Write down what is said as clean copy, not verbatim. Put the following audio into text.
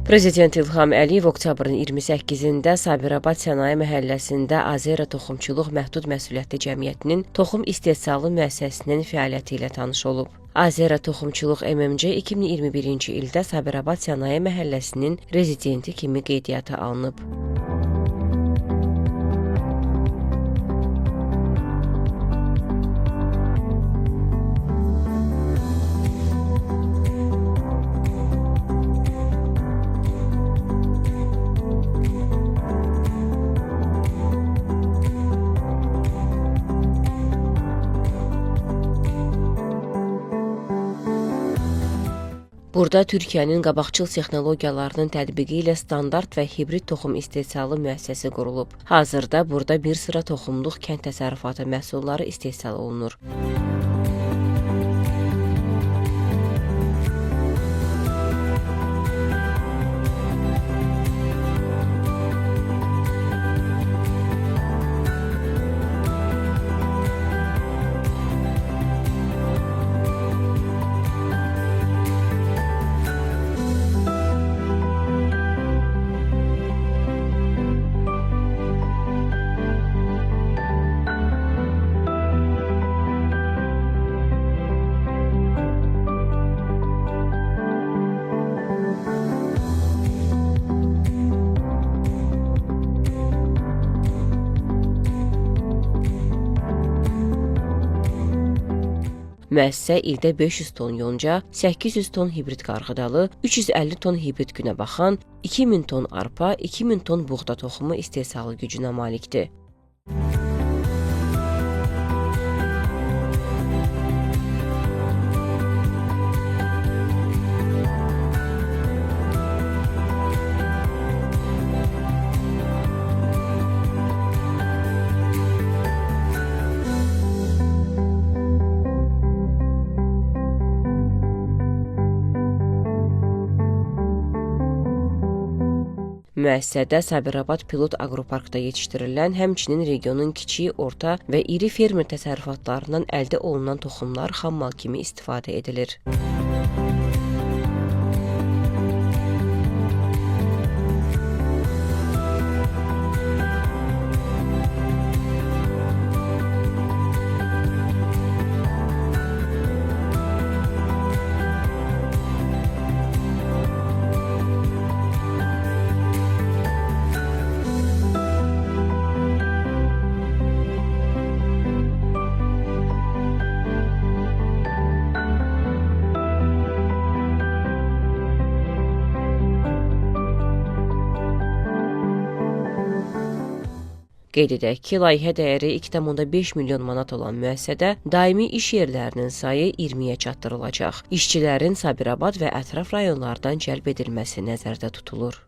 Prezident İlham Əliyev oktyabrın 28-də Sabirabad Sənaye Məhəlləsində Azera Toxumçuluq Məhdud Məsuliyyətli Cəmiyyətinin toxum istehsalı müəssisəsinin fəaliyyəti ilə tanış olub. Azera Toxumçuluq MMC 2021-ci ildə Sabirabad Sənaye Məhəlləsinin rezidenti kimi qeydiyyata alınıb. Burada Türkiyənin qabaqcıl texnologiyalarının tətbiqi ilə standart və hibrid toxum istehsalı müəssisəsi qurulub. Hazırda burada bir sıra toxumluq kənd təsərrüfatı məhsulları istehsal olunur. Müəssisə ildə 500 ton yonca, 800 ton hibrid qarğıdalı, 350 ton hibrid günəbaxan, 2000 ton arpa, 2000 ton buğda toxumu istehsalı gücünə malikdir. Müəssisədə Sabirabad Pilot Aqroparkda yetişdirilən, həmçinin regionun kiçik, orta və iri fermer təsərrüfatlarından əldə olunan toxumlar xammal kimi istifadə edilir. Qeyd edək ki, layihə dəyəri 2,5 milyon manat olan müəssisədə daimi iş yerlərinin sayı 20-yə çatdırılacaq. İşçilərin Sabirabad və ətraf rayonlardan cəlb edilməsi nəzərdə tutulur.